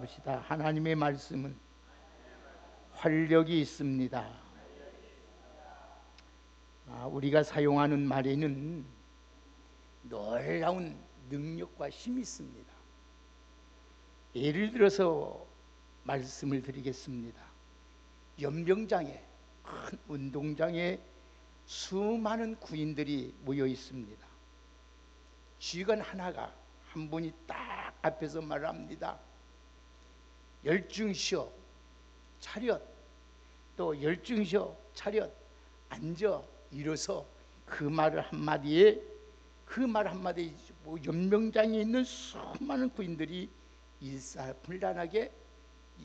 봅시다. 하나님의 말씀은 활력이 있습니다. 우리가 사용하는 말에는 놀라운 능력과 힘이 있습니다. 예를 들어서 말씀을 드리겠습니다. 연병장에, 큰 운동장에 수많은 군인들이 모여 있습니다. 지휘관 하나가 한 분이 딱 앞에서 말합니다. 열중시어 차렷, 또 열중시어 차렷, 앉아 일어서, 그 말 한마디에 연병장에 있는 수많은 군인들이 일사불란하게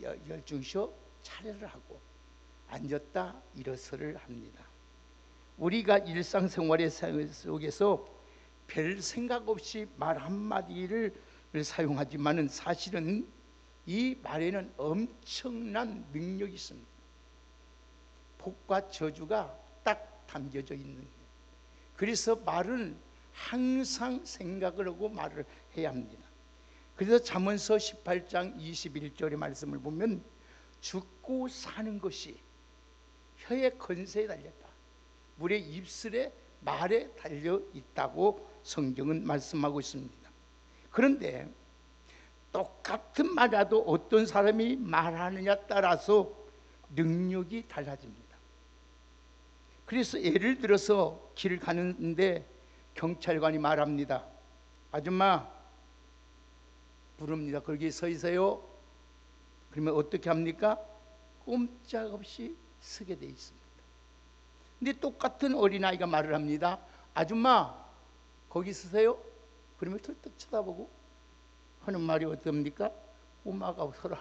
열중시어 차례를 하고 앉았다 일어서를 합니다. 우리가 일상생활의 속에서 별 생각 없이 말 한마디를 사용하지만은 사실은 이 말에는 엄청난 능력이 있습니다. 복과 저주가 딱 담겨져 있는 거예요. 그래서 말은 항상 생각을 하고 말을 해야 합니다. 그래서 잠언서 18장 21절의 말씀을 보면 죽고 사는 것이 혀의 건세에 달렸다, 물의 입술에 말에 달려 있다고 성경은 말씀하고 있습니다. 그런데 똑같은 말이라도 어떤 사람이 말하느냐 따라서 능력이 달라집니다. 그래서 예를 들어서 길을 가는데 경찰관이 말합니다. 아줌마 부릅니다. 거기 서 있어요. 그러면 어떻게 합니까? 꼼짝없이 서게 돼 있습니다. 근데 똑같은 어린아이가 말을 합니다. 아줌마 거기 서세요. 그러면 털떡 쳐다보고 하는 말이 어떻습니까? 꼬마가 서로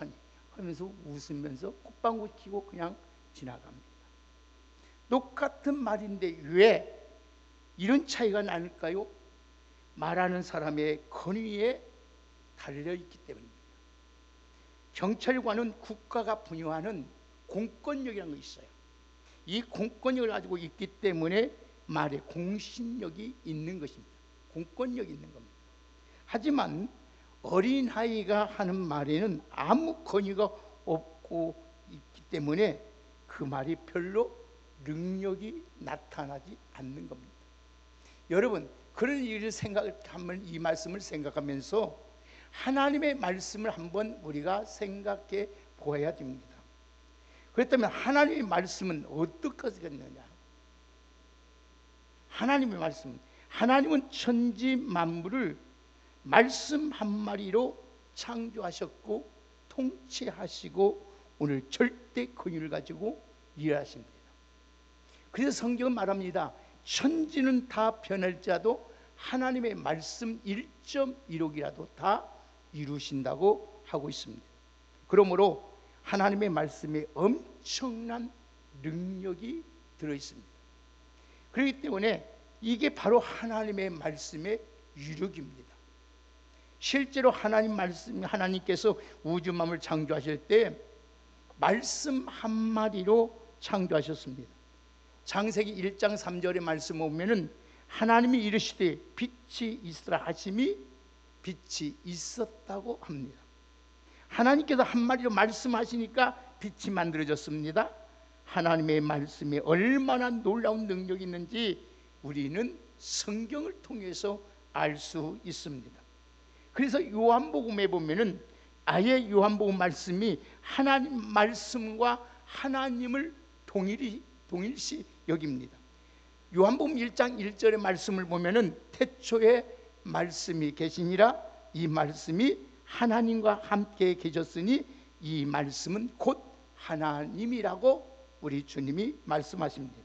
하면서 웃으면서 콧방구 치고 그냥 지나갑니다. 똑같은 말인데 왜 이런 차이가 날까요? 말하는 사람의 권위에 달려있기 때문입니다. 경찰관은 국가가 부여하는 공권력이라는 것이 있어요. 이 공권력을 가지고 있기 때문에 말에 공신력이 있는 것입니다. 공권력이 있는 겁니다. 하지만 어린아이가 하는 말에는 아무 권위가 없고 있기 때문에 그 말이 별로 능력이 나타나지 않는 겁니다. 여러분, 그런 일을 생각하면 이 말씀을 생각하면서 하나님의 말씀을 한번 우리가 생각해 보아야 됩니다. 그렇다면 하나님의 말씀은 어떻겠느냐? 하나님의 말씀, 하나님은 천지 만물을 말씀 한마디로 창조하셨고 통치하시고 오늘 절대 권위를 가지고 일하십니다. 그래서 성경은 말합니다. 천지는 다 변할지라도 하나님의 말씀 1.1억이라도 다 이루신다고 하고 있습니다. 그러므로 하나님의 말씀에 엄청난 능력이 들어있습니다. 그렇기 때문에 이게 바로 하나님의 말씀의 유력입니다. 실제로 하나님께서 우주 만물을 창조하실 때 말씀 한마디로 창조하셨습니다. 창세기 1장 3절의 말씀 보면은 하나님이 이르시되 빛이 있으라 하심이 빛이 있었다고 합니다. 하나님께서 한마디로 말씀하시니까 빛이 만들어졌습니다. 하나님의 말씀에 얼마나 놀라운 능력이 있는지 우리는 성경을 통해서 알 수 있습니다. 그래서 요한복음에 보면은 아예 요한복음 말씀이 하나님 말씀과 하나님을 동일시 여깁니다. 요한복음 1장 1절의 말씀을 보면은 태초에 말씀이 계시니라, 이 말씀이 하나님과 함께 계셨으니 이 말씀은 곧 하나님이라고 우리 주님이 말씀하십니다.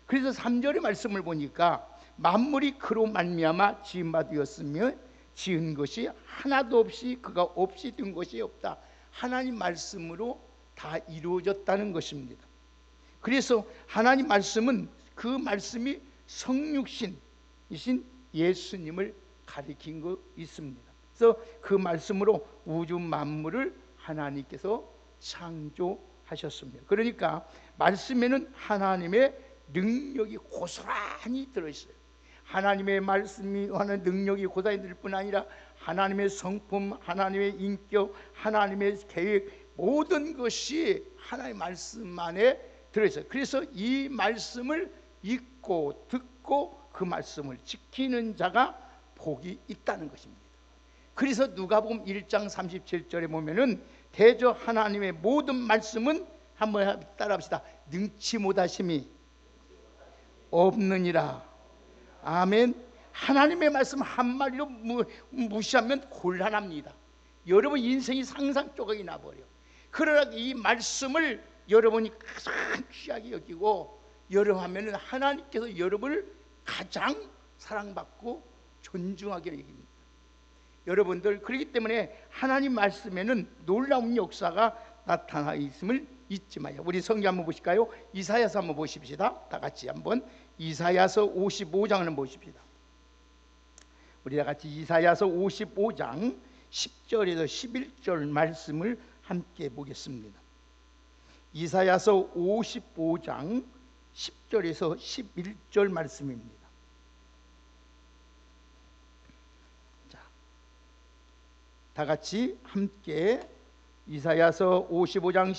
그래서 3절의 말씀을 보니까 만물이 그로 말미암아 지은 바 되었으며 지은 것이 하나도 없이 그가 없이 된 것이 없다. 하나님 말씀으로 다 이루어졌다는 것입니다. 그래서 하나님 말씀은 그 말씀이 성육신이신 예수님을 가리킨 거 있습니다. 그래서 그 말씀으로 우주 만물을 하나님께서 창조하셨습니다. 그러니까 말씀에는 하나님의 능력이 고스란히 들어있어요. 하나님의 말씀이 하는 능력이 고스란히 들 뿐 아니라 하나님의 성품, 하나님의 인격, 하나님의 계획, 모든 것이 하나님의 말씀 안에 들어있어요. 그래서 이 말씀을 읽고 듣고 그 말씀을 지키는 자가 복이 있다는 것입니다. 그래서 누가복음 1장 37절에 보면은 대저 하나님의 모든 말씀은 한번 따라합시다. 능치 못하심이 없느니라. 아멘. 하나님의 말씀 한마디로 무시하면 곤란합니다. 여러분 인생이 상상 조각이 나버려. 그러나 이 말씀을 여러분이 가장 귀하게 여기고 여러분 하면은 하나님께서 여러분을 가장 사랑받고 존중하게 여깁니다. 여러분들, 그렇기 때문에 하나님 말씀에는 놀라운 역사가 나타나 있음을 잊지 마요. 우리 성경 한번 보실까요? 이사야서 한번 보십시다. 다 같이 한번 이사야서 55장을 한번 보십시다. 우리 다 같이 이사야서 55장 10절에서 11절 말씀을 함께 보겠습니다. 이사야서 55장 10절에서 11절 말씀입니다. 자, 다 같이 함께 이사야서 55장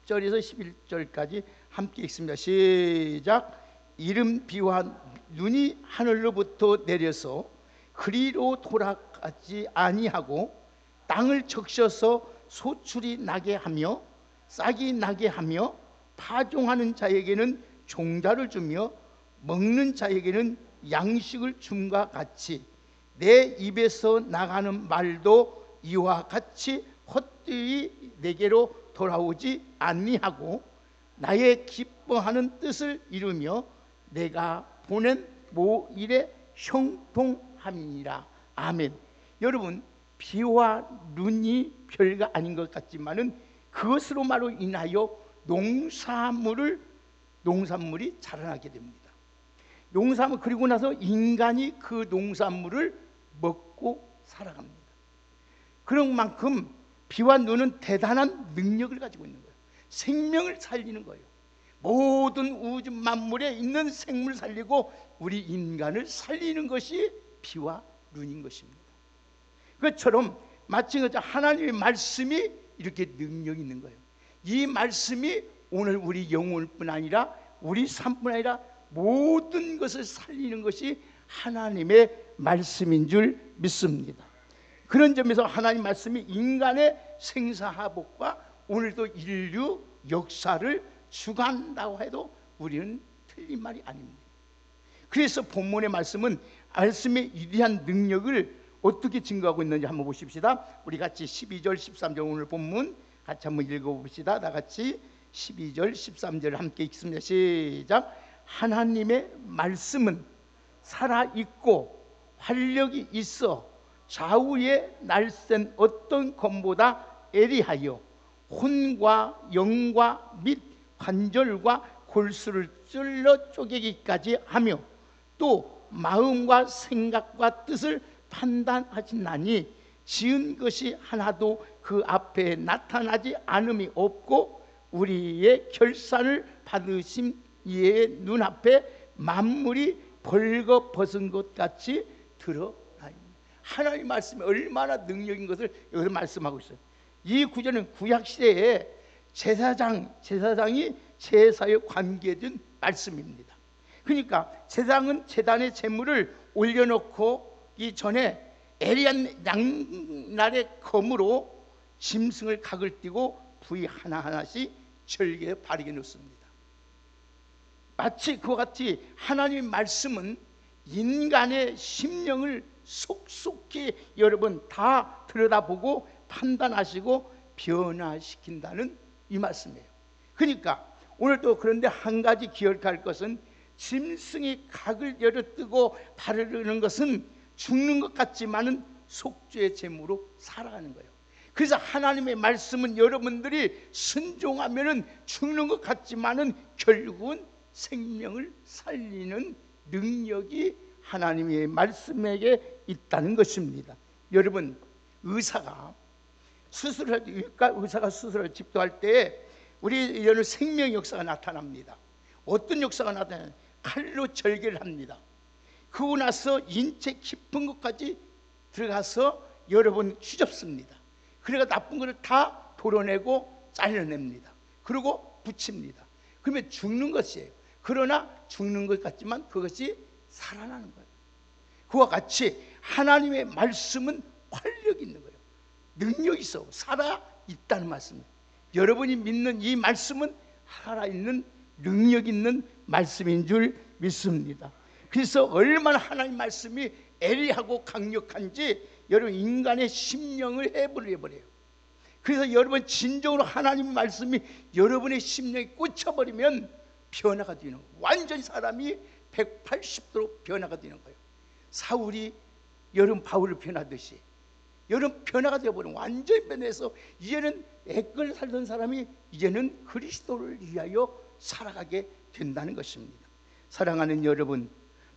10절에서 11절까지 함께 읽습니다. 시작. 이른 비와 눈이 하늘로부터 내려서 그리로 돌아가지 아니하고 땅을 적셔서 소출이 나게 하며 싹이 나게 하며 파종하는 자에게는 종자를 주며 먹는 자에게는 양식을 줌과 같이 내 입에서 나가는 말도 이와 같이 헛되이 내게로 돌아오지 아니하고 나의 기뻐하는 뜻을 이루며 내가 보낸 모일에 형통함이니라. 아멘. 여러분, 비와 눈이 별거 아닌 것 같지만은 그것으로만로 인하여 농산물이 자라나게 됩니다. 농산물, 그리고 나서 인간이 그 농산물을 먹고 살아갑니다. 그런 만큼 비와 눈은 대단한 능력을 가지고 있는 거예요. 생명을 살리는 거예요. 모든 우주 만물에 있는 생물을 살리고 우리 인간을 살리는 것이 비와 눈인 것입니다. 그것처럼 마치 하나님의 말씀이 이렇게 능력이 있는 거예요. 이 말씀이 오늘 우리 영혼뿐 아니라 우리 삶뿐 아니라 모든 것을 살리는 것이 하나님의 말씀인 줄 믿습니다. 그런 점에서 하나님 말씀이 인간의 생사화복과 오늘도 인류 역사를 주관한다고 해도 우리는 틀린 말이 아닙니다. 그래서 본문의 말씀은 말씀의 위대한 능력을 어떻게 증거하고 있는지 한번 보십시다. 우리 같이 12절 13절 오늘 본문 같이 한번 읽어봅시다. 다 같이 12절 13절 함께 읽습니다. 시작. 하나님의 말씀은 살아있고 활력이 있어 좌우에 날쌘 어떤 검보다 예리하여 혼과 영과 및 관절과 골수를 찔러 쪼개기까지 하며 또 마음과 생각과 뜻을 판단하시나니 지은 것이 하나도 그 앞에 나타나지 않음이 없고 우리의 결산을 받으신 이의 눈앞에 만물이 벌거벗은 것 같이 드러나입니다. 하나님 말씀이 얼마나 능력인 것을 여기서 말씀하고 있어요. 이 구절은 구약시대에 제사장이 제사에 관계된 말씀입니다. 그러니까 제사장은 제단의 제물을 올려놓고 이 전에 예리한 양날의 검으로 짐승을 각을 띄고 부위 하나하나씩 절개에 바르게 놓습니다. 마치 그와 같이 하나님의 말씀은 인간의 심령을 속속히 여러분 다 들여다보고 판단하시고 변화시킨다는 이 말씀이에요. 그러니까 오늘 또 그런데 한 가지 기억할 것은 짐승이 각을 열어뜨고 바르는 것은 죽는 것 같지만은 속죄의 제물로 살아가는 거예요. 그래서 하나님의 말씀은 여러분들이 순종하면은 죽는 것 같지만은 결국은 생명을 살리는 능력이 하나님의 말씀에게 있다는 것입니다. 여러분, 의사가 수술을 집도할 때 우리 이런 생명 역사가 나타납니다. 어떤 역사가 나타나요? 칼로 절개를 합니다. 그러고 나서 인체 깊은 것까지 들어가서 여러분 휘접습니다. 그래가 나쁜 것을 다 도려내고 잘라냅니다. 그리고 붙입니다. 그러면 죽는 것이에요. 그러나 죽는 것 같지만 그것이 살아나는 거예요. 그와 같이 하나님의 말씀은 활력이 있는 거예요. 능력이 있어 살아있다는 말씀입니다. 여러분이 믿는 이 말씀은 살아있는 능력 있는 말씀인 줄 믿습니다. 그래서 얼마나 하나님 말씀이 애리하고 강력한지 여러분 인간의 심령을 해버려요. 그래서 여러분 진정으로 하나님 말씀이 여러분의 심령에 꽂혀버리면 변화가 되는 거예요. 완전히 사람이 180도로 변화가 되는 거예요. 사울이 여러분 바울을 변하듯이 여러분 변화가 되어버리면 완전히 변해서 이제는 애걸 살던 사람이 이제는 그리스도를 위하여 살아가게 된다는 것입니다. 사랑하는 여러분,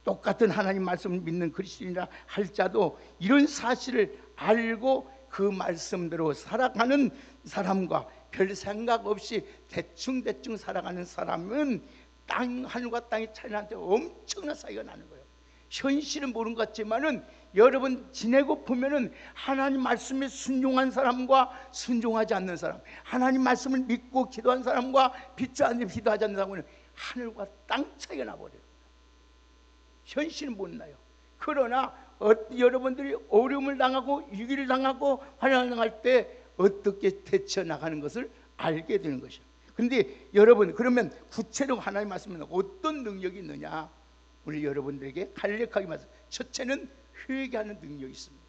똑같은 하나님 말씀을 믿는 그리스도인이라 할지라도 이런 사실을 알고 그 말씀대로 살아가는 사람과 별 생각 없이 대충 살아가는 사람은 하늘과 땅의 차이한테 엄청난 차이가 나는 거예요. 현실은 모르는 것 같지만은 여러분 지내고 보면은 하나님 말씀에 순종한 사람과 순종하지 않는 사람, 하나님 말씀을 믿고 기도한 사람과 믿지 않는 기도하지 않는 사람은 하늘과 땅 차이가 나버려요. 현실은 못 나요. 그러나 여러분들이 어려움을 당하고 위기를 당하고 환난을 당할 때 어떻게 대처 나가는 것을 알게 되는 것이요. 그런데 여러분 그러면 구체적으로 하나님 말씀은 어떤 능력이 있느냐? 우리 여러분들에게 간략하게 말씀. 첫째는 회개하는 능력이 있습니다.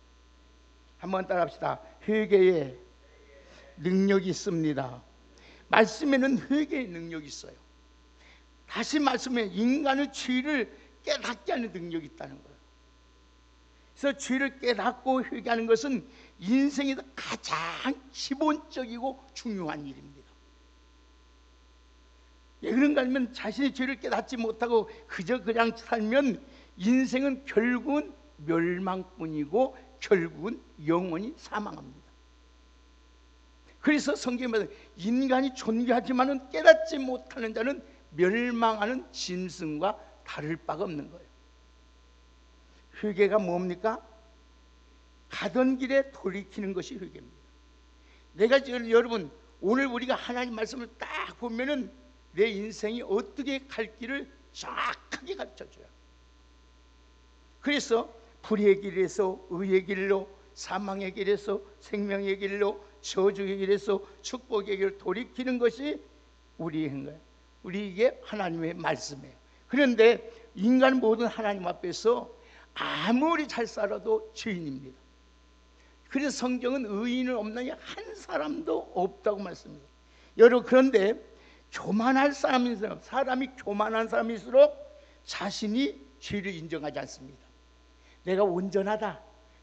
한번 따라합시다. 회개에 능력이 있습니다. 말씀에는 회개의 능력이 있어요. 다시 말씀에 인간의 죄를 깨닫게 하는 능력이 있다는 거예요. 그래서 죄를 깨닫고 회개하는 것은 인생에서 가장 기본적이고 중요한 일입니다. 왜 그런가 하면 자신의 죄를 깨닫지 못하고 그저 그냥 살면 인생은 결국은 멸망뿐이고 결국은 영원히 사망합니다. 그래서 성경에 말하는 인간이 존귀하지만은 깨닫지 못하는 자는 멸망하는 짐승과 다를 바가 없는 거예요. 회개가 뭡니까? 가던 길에 돌이키는 것이 회개입니다. 내가 지금 여러분 오늘 우리가 하나님 말씀을 딱 보면은 내 인생이 어떻게 갈 길을 정확하게 가르쳐줘요. 그래서 불의의 길에서 의의 길로, 사망의 길에서 생명의 길로, 저주의 길에서 축복의 길로 돌이키는 것이 우리인 거예요. 우리에게 하나님의 말씀이에요. 그런데 인간 모든 하나님 앞에서 아무리 잘 살아도 죄인입니다. 그래서 성경은 의인은 없느냐 한 사람도 없다고 말씀합니다. 여러분 그런데 교만할 사람일수록 사람이 교만한 사람일수록 자신이 죄를 인정하지 않습니다. 내가 온전하다,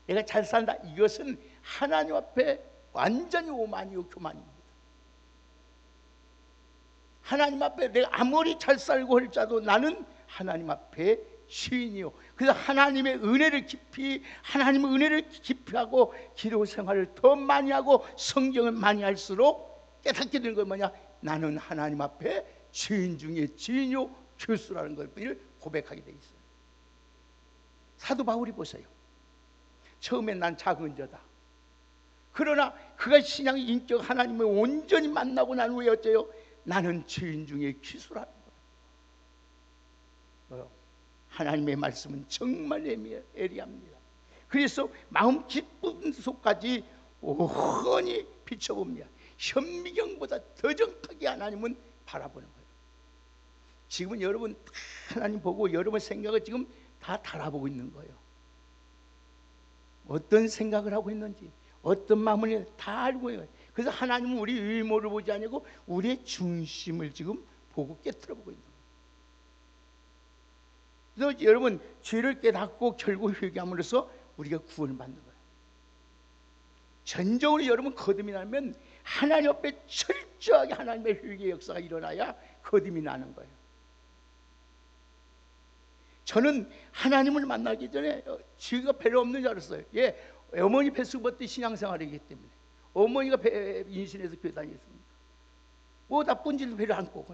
내가 잘 산다, 이것은 하나님 앞에 완전히 오만이요 교만입니다. 하나님 앞에 내가 아무리 잘 살고 할지라도 나는 하나님 앞에 죄인이요. 그래서 하나님의 은혜를 깊이 하고 기도 생활을 더 많이 하고 성경을 많이 할수록 깨닫게 되는 건 뭐냐? 나는 하나님 앞에 죄인 중에 죄인이요 교수라는 것을 고백하게 돼 있어요. 사도 바울이 보세요. 처음엔 난 작은 자다. 그러나 그가 신앙의 인격 하나님을 온전히 만나고 난 후에 어째요? 나는 죄인 중에 기수라는 거예요. 하나님의 말씀은 정말 예리합니다. 그래서 마음 깊은 속까지 오헌히 비춰봅니다. 현미경보다 더 정확하게 하나님은 바라보는 거예요. 지금은 여러분 하나님 보고 여러분 생각을 지금 다 달아보고 있는 거예요. 어떤 생각을 하고 있는지 어떤 마음을 다 알고 있어요. 그래서 하나님은 우리 외모를 보지 아니고 우리의 중심을 지금 보고 깨트려보고 있는 거예요. 그래서 여러분 죄를 깨닫고 결국 회개함으로써 우리가 구원을 받는 거예요. 전적으로 여러분 거듭이 나면 하나님 앞에 철저하게 하나님의 회개 역사가 일어나야 거듭이 나는 거예요. 저는 하나님을 만나기 전에 죄가 별로 없는 줄 알았어요. 예, 어머니 뱃속부터 신앙생활이기 때문에 어머니가 인신해서 교회 다녔습니다. 뭐 나쁜 짓도 별로 않고.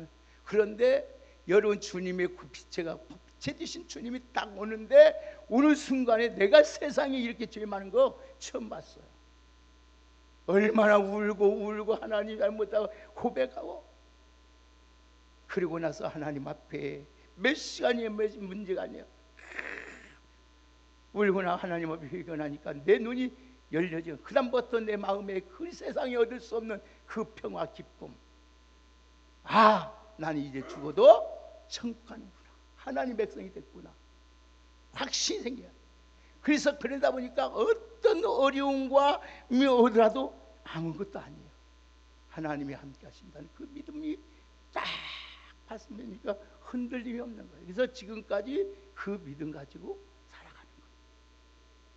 그런데 여러분 주님의 제가 육체 되신 주님이 딱 오는데 오는 순간에 내가 세상에 이렇게 죄 많은 거 처음 봤어요. 얼마나 울고 하나님 잘못하고 고백하고, 그리고 나서 하나님 앞에 몇 시간이에요, 몇 문제가 아니에요. 울거나 하나님 앞에 회개하니까 내 눈이 열려져. 그 다음부터 내 마음에 그 세상에 얻을 수 없는 그 평화 기쁨, 아, 나는 이제 죽어도 천국 가는구나, 하나님 백성이 됐구나, 확신이 생겨요. 그래서 그러다 보니까 어떤 어려움과 오더라도 아무것도 아니에요. 하나님이 함께 하신다는 그 믿음이 딱 봤으니까 흔들림이 없는 거예요. 그래서 지금까지 그 믿음 가지고 살아가는 거예요.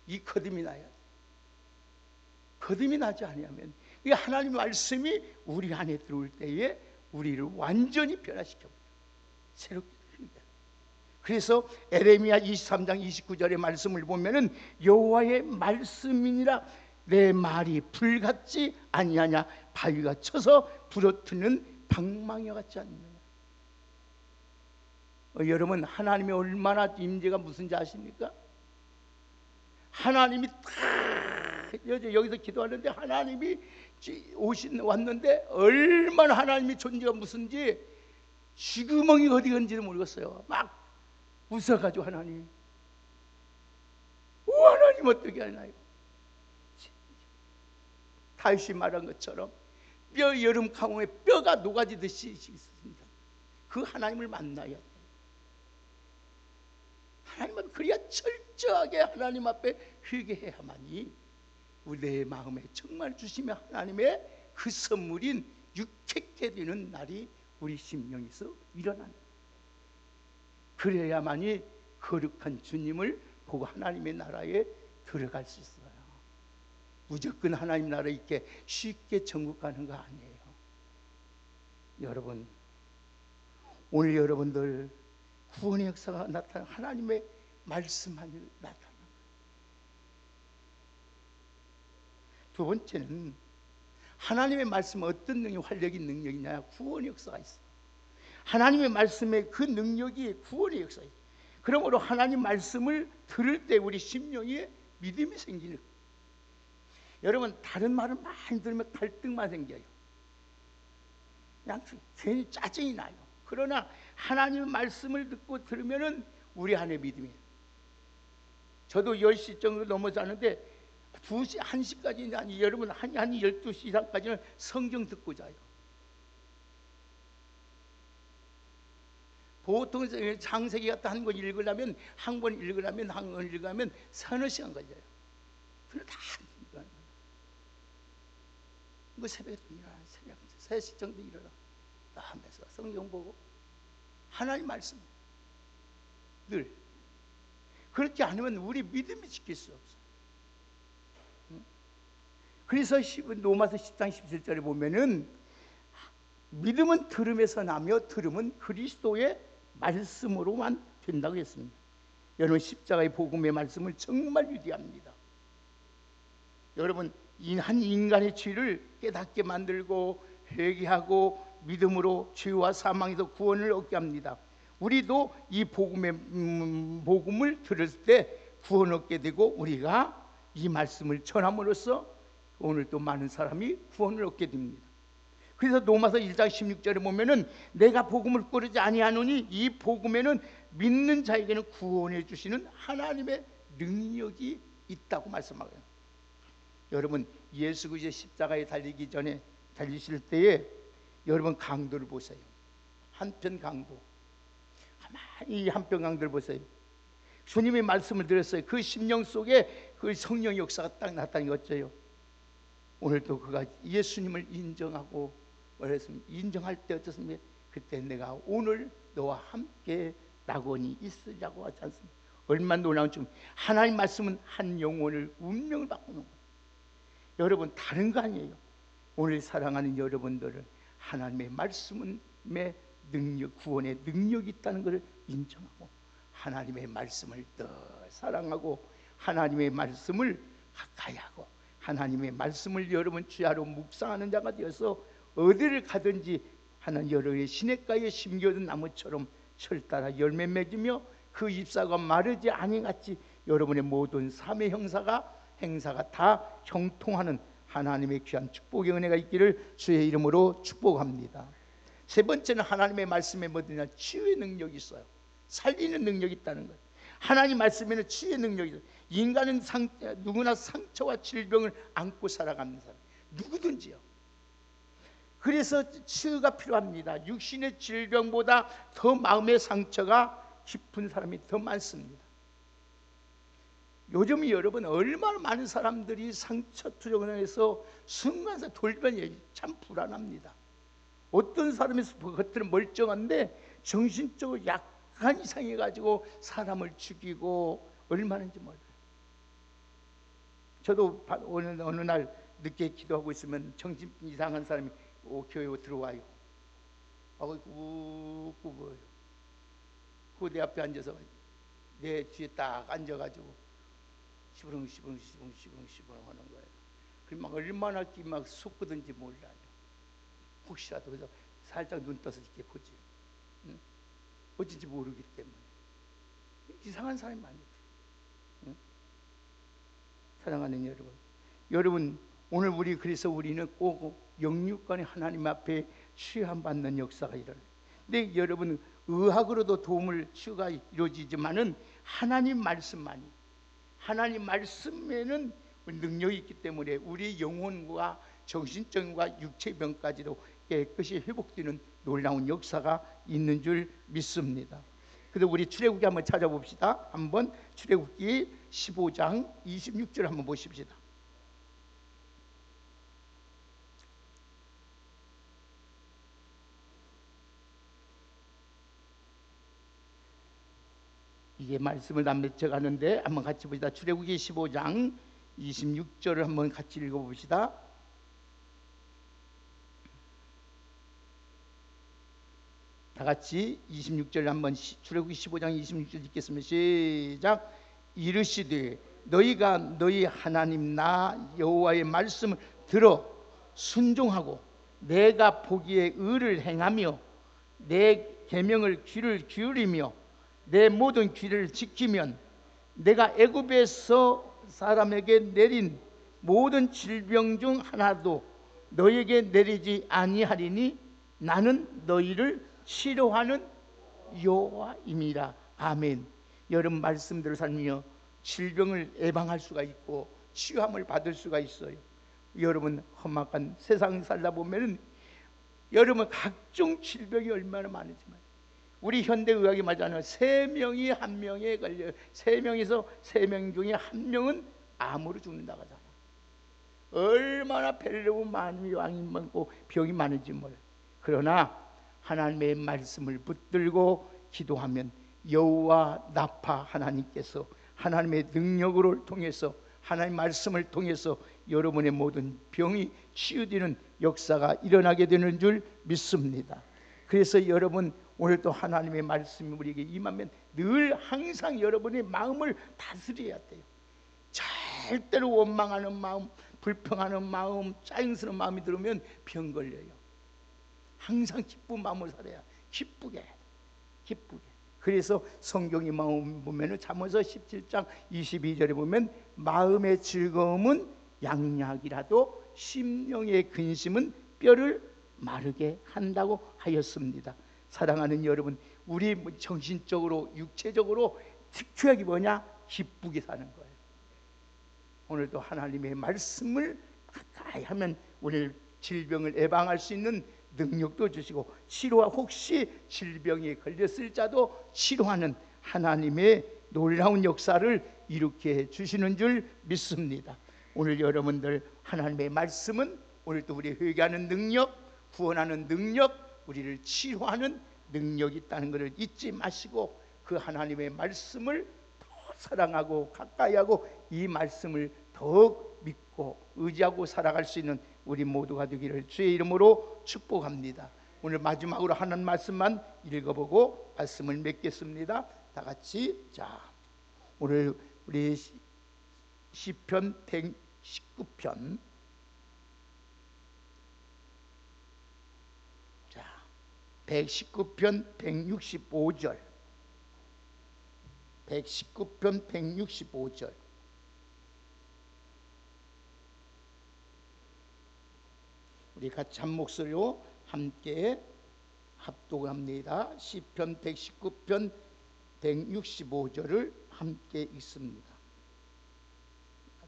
이 거듭이 나야 돼. 거듭이 나지 않으면 이 하나님 말씀이 우리 안에 들어올 때에 우리를 완전히 변화시켜버려요. 새롭게. 그래서 에레미야 23장 29절의 말씀을 보면은 여호와의 말씀이니라 내 말이 불같지 아니하냐, 바위가 쳐서 불어트는 방망이와 같지 않느냐. 여러분, 하나님이 얼마나 임재가 무슨지 아십니까? 하나님이 여기서 기도하는데 하나님이 왔는데 얼마나 하나님이 존재가 무슨지 쥐구멍이 어디 건지도 모르겠어요. 막 웃어가지고 하나님 어떻게 하나요? 다윗이 말한 것처럼 뼈 여름 강호에 뼈가 녹아지듯이 있습니다. 그 하나님을 만나야 돼요. 하나님은 그래야 철저하게 하나님 앞에 회개해야만이 우리의 마음에 정말 주시며 하나님의 그 선물인 유쾌케 되는 날이 우리 심령에서 일어나는, 그래야만이 거룩한 주님을 보고 하나님의 나라에 들어갈 수 있어요. 무조건 하나님 나라에 있게 쉽게 천국 가는 거 아니에요. 여러분, 오늘 여러분들 구원의 역사가 나타나는 하나님의 말씀만이 나타나는 거예요. 두 번째는 하나님의 말씀은 어떤 활력이 능력이냐, 구원의 역사가 있어요. 하나님의 말씀의 그 능력이 구원의 역사예요. 그러므로 하나님 말씀을 들을 때 우리 심령에 믿음이 생기는 거예요. 여러분, 다른 말을 많이 들으면 갈등만 생겨요. 그냥 괜히 짜증이 나요. 그러나 하나님의 말씀을 듣고 들으면은 우리 안에 믿음이에요. 저도 10시 정도 넘어 자는데 2시, 1시까지, 아니 여러분 한 12시 이상까지는 성경 듣고 자요. 보통 창세기 같은 한 권 읽으려면 서너 시간 걸려요. 그걸 다 그 새벽에 일어나, 새벽 3시 정도 일어나 하면서 성경 보고 하나님 말씀 늘. 그렇지 않으면 우리 믿음이 지킬 수 없어요. 그래서 로마서 10장 17절에 보면은 믿음은 들음에서 나며 들음은 그리스도의 말씀으로만 된다고 했습니다. 여러분, 십자가의 복음의 말씀을 정말 위대합니다. 여러분, 한 인간의 죄를 깨닫게 만들고 회개하고 믿음으로 죄와 사망에서 구원을 얻게 합니다. 우리도 이 복음을 들을 때 구원 얻게 되고 우리가 이 말씀을 전함으로써 오늘 또 많은 사람이 구원을 얻게 됩니다. 그래서 로마서 1장 16절에 보면은 내가 복음을 꾸르지 아니하노니 이 복음에는 믿는 자에게는 구원해 주시는 하나님의 능력이 있다고 말씀하고요. 여러분, 예수 그리스도의 십자가에 달리기 전에 달리실 때에 여러분 강도를 보세요. 한편 강도, 가만히 한편 강도를 보세요. 주님의 말씀을 들었어요. 그 심령 속에 그 성령의 역사가 딱 나타난 게 어째요? 오늘도 그가 예수님을 인정하고 말했습니다. 인정할 때 어떻습니까? 그때 내가 오늘 너와 함께 낙원이 있으라고 하지 않습니까? 얼마나 놀라운 줄. 하나님 말씀은 한 영혼을 운명을 바꾸는 거예요. 여러분, 다른 거 아니에요. 오늘 사랑하는 여러분들은 하나님의 말씀의 능력, 구원의 능력이 있다는 것을 인정하고 하나님의 말씀을 더 사랑하고 하나님의 말씀을 가까이 하고 하나님의 말씀을 여러분 주야로 묵상하는 자가 되어서 어디를 가든지 하나님 여러분의 시냇가에 심겨둔 나무처럼 철 따라 열매 맺으며 그 잎사가 마르지 아니같이 여러분의 모든 삶의 행사가 다 형통하는 하나님의 귀한 축복의 은혜가 있기를 주의 이름으로 축복합니다. 세 번째는 하나님의 말씀에 뭐냐? 치유의 능력이 있어요. 살리는 능력이 있다는 거예요. 하나님 말씀에는 치유의 능력이 있어요. 인간은 누구나 상처와 질병을 안고 살아가는 사람, 누구든지요. 그래서 치유가 필요합니다. 육신의 질병보다 더 마음의 상처가 깊은 사람이 더 많습니다. 요즘 여러분 얼마나 많은 사람들이 상처 투정을 해서 순간에 돌변이 참 불안합니다. 어떤 사람이 겉으로 멀쩡한데 정신적으로 약간 이상해가지고 사람을 죽이고 얼마나인지 몰라요. 저도 어느 날 늦게 기도하고 있으면 정신 이상한 사람이 교회에 들어와요. 하고 꾹꾹 그 내 앞에 앉아서 내 뒤에 딱 앉아가지고 시부렁 하는 거예요. 그리고 막 얼마나 막 속거든지 몰라요. 혹시라도 그래서 살짝 눈 떠서 이렇게 보지. 응? 어쩐지 모르기 때문에 이상한 사람이 많이 있어요. 응? 사랑하는 여러분 오늘 그래서 우리는 꼭 영육간에 하나님 앞에 치유함 받는 역사가 일어나요. 근데 여러분 의학으로도 치유가 이루어지지만은 하나님 말씀에는 능력이 있기 때문에 우리 영혼과 정신적인과 육체병까지도 깨끗이 회복되는 놀라운 역사가 있는 줄 믿습니다. 그래서 우리 출애굽기 한번 찾아봅시다. 한번 출애굽기 15장 26절 한번 보십시다. 이게 말씀을 남겨가는데 한번 같이 보시다. 출애굽기 15장 26절을 한번 같이 읽어봅시다. 다 같이 26절 한번 출애굽기 15장 26절 읽겠습니다. 시작. 이르시되 너희가 너희 하나님 나 여호와의 말씀을 들어 순종하고 내가 보기에 의를 행하며 내 계명을 귀를 기울이며 내 모든 귀를 지키면 내가 애굽에서 사람에게 내린 모든 질병 중 하나도 너에게 내리지 아니하리니 나는 너희를 치료하는 여호와임이라. 아멘. 여러분 말씀대로 살며 질병을 예방할 수가 있고 치유함을 받을 수가 있어요. 여러분 험악한 세상 살다 보면 여러분 각종 질병이 얼마나 많은지만 우리 현대의학이 말하잖아요. 3명이 1명에 걸려 3명에서 3명 중에 1명은 암으로 죽는다고 하잖아요. 얼마나 배려고 많이 왕이 많고 병이 많은지 몰라요. 그러나 하나님의 말씀을 붙들고 기도하면 여호와 나파 하나님께서 하나님의 능력을 통해서 하나님의 말씀을 통해서 여러분의 모든 병이 치유되는 역사가 일어나게 되는 줄 믿습니다. 그래서 여러분 오늘도 하나님의 말씀이 우리에게 임하면 늘 항상 여러분의 마음을 다스려야 돼요. 절대로 원망하는 마음, 불평하는 마음, 짜증스러운 마음이 들으면 병 걸려요. 항상 기쁜 마음을 살아야 기쁘게. 그래서 성경이 마음 보면은 잠언서 17장 22절에 보면 마음의 즐거움은 양약이라도 심령의 근심은 뼈를 마르게 한다고 하였습니다. 사랑하는 여러분, 우리 정신적으로 육체적으로 특효약이 뭐냐? 기쁘게 사는 거예요. 오늘도 하나님의 말씀을 가까이 하면 오늘 질병을 예방할 수 있는 능력도 주시고 치료와 혹시 질병에 걸렸을 자도 치료하는 하나님의 놀라운 역사를 일으켜 주시는 줄 믿습니다. 오늘 여러분들 하나님의 말씀은 오늘도 우리 회개하는 능력, 구원하는 능력, 우리를 치료하는 능력이 있다는 것을 잊지 마시고 그 하나님의 말씀을 더 사랑하고 가까이하고 이 말씀을 더욱 믿고 의지하고 살아갈 수 있는 우리 모두가 되기를 주의 이름으로 축복합니다. 오늘 마지막으로 하는 말씀만 읽어보고 말씀을 맺겠습니다. 다 같이 자 오늘 우리 시편 119편 자 119편 165절 119편 165절. 우리 같이 한 목소리로 함께 합독합니다. 시편 119편 165절을 함께 읽습니다.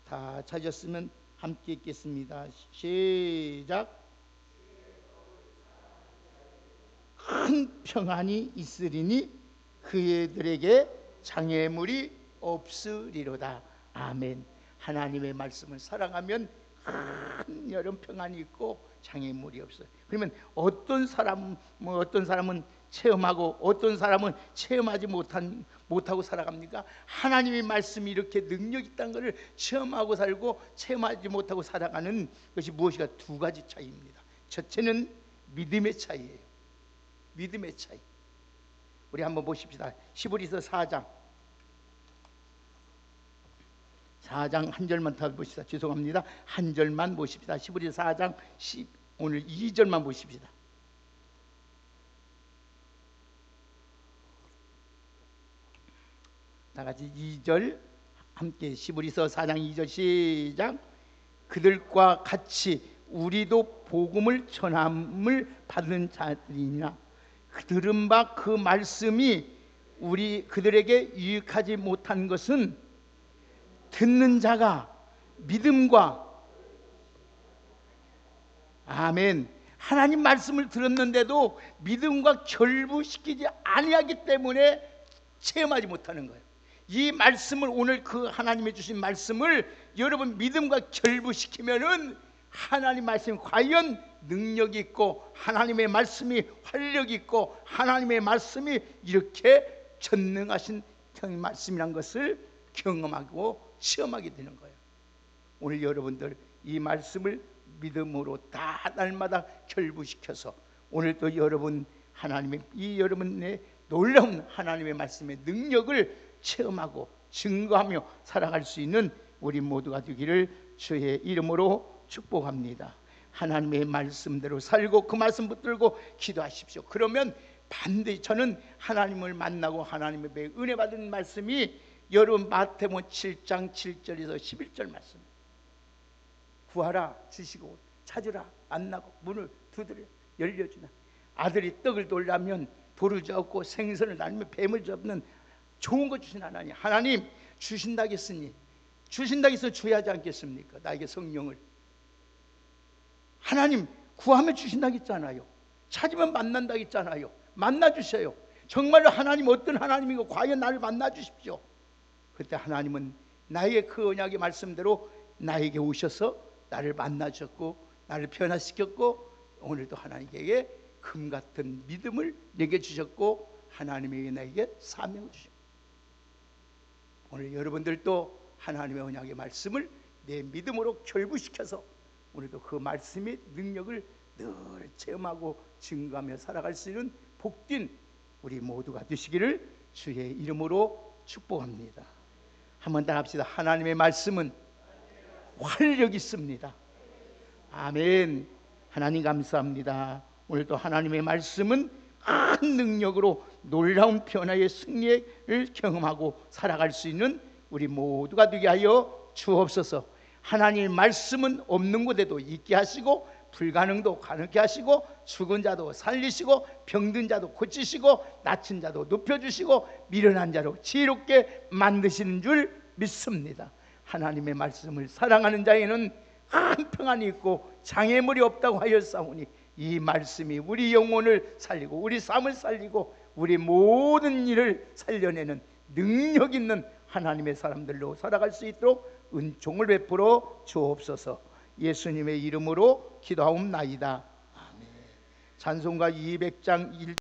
다 찾았으면 함께 읽겠습니다. 시작. 큰 평안이 있으리니 그들에게 장애물이 없으리로다. 아멘. 하나님의 말씀을 사랑하면 큰 여름 평안이 있고 장애물이 없어요. 그러면 어떤 사람은 체험하고 어떤 사람은 체험하지 못하고 살아갑니까? 하나님의 말씀이 이렇게 능력 있다는 것을 체험하고 살고 체험하지 못하고 살아가는 것이 무엇이가 두 가지 차이입니다. 첫째는 믿음의 차이예요. 믿음의 차이. 우리 한번 보십시다. 히브리서 4장 한 절만 더 보십시다. 죄송합니다. 한 절만 보십시다. 히브리서 4장 오늘 2절만 보십시다. 다 같이 2절 함께 히브리서 4장 2절 시작. 그들과 같이 우리도 복음을 전함을 받은 자들이니라. 들은 바 그 말씀이 그들에게 유익하지 못한 것은 듣는 자가 믿음과 아멘. 하나님 말씀을 들었는데도 믿음과 결부시키지 아니하기 때문에 체험하지 못하는 거예요. 이 말씀을 오늘 그 하나님이 주신 말씀을 여러분 믿음과 결부시키면은 하나님 말씀이 과연 능력이 있고 하나님의 말씀이 활력이 있고 하나님의 말씀이 이렇게 전능하신 말씀이란 것을 경험하고 체험하게 되는 거예요. 오늘 여러분들 이 말씀을 믿음으로 다 날마다 결부시켜서 오늘도 여러분 하나님의 여러분의 놀라운 하나님의 말씀의 능력을 체험하고 증거하며 살아갈 수 있는 우리 모두가 되기를 주의 이름으로 축복합니다. 하나님의 말씀대로 살고 그 말씀 붙들고 기도하십시오. 그러면 반드시 저는 하나님을 만나고 하나님의 은혜 받은 말씀이 여러분 마태복음 7장 7절에서 11절 말씀. 구하라 주시고 찾으라 만나고 문을 두드려 열려주나. 아들이 떡을 돌라면 돌을 젓고 생선을 날면 뱀을 잡는 좋은 것 주신 하나님. 하나님 주신다겠으니 주신다겠어 줘야 하지 않겠습니까? 나에게 성령을. 하나님 구하면 주신다겠잖아요. 찾으면 만난다겠잖아요. 만나주세요. 정말로 하나님 어떤 하나님이고 과연 나를 만나주십시오. 그때 하나님은 나의 그 언약의 말씀대로 나에게 오셔서 나를 만나주셨고 나를 변화시켰고 오늘도 하나님에게 금같은 믿음을 내게 주셨고 하나님에게 나에게 사명을 주십니다. 오늘 여러분들도 하나님의 언약의 말씀을 내 믿음으로 결부시켜서 오늘도 그 말씀의 능력을 늘 체험하고 증거하며 살아갈 수 있는 복된 우리 모두가 되시기를 주의 이름으로 축복합니다. 한번 다 합시다. 하나님의 말씀은 활력 있습니다. 아멘. 하나님 감사합니다. 오늘도 하나님의 말씀은 큰 능력으로 놀라운 변화의 승리를 경험하고 살아갈 수 있는 우리 모두가 되게 하여 주옵소서. 하나님의 말씀은 없는 곳에도 있게 하시고 불가능도 가능케 하시고 죽은 자도 살리시고 병든 자도 고치시고 낮은 자도 높여주시고 미련한 자로 지혜롭게 만드시는 줄 믿습니다. 하나님의 말씀을 사랑하는 자에는 큰 평안이 있고 장애물이 없다고 하였사오니 이 말씀이 우리 영혼을 살리고 우리 삶을 살리고 우리 모든 일을 살려내는 능력 있는 하나님의 사람들로 살아갈 수 있도록 은총을 베풀어 주옵소서. 예수님의 이름으로 기도하옵나이다. 아멘. 찬송가 200장 1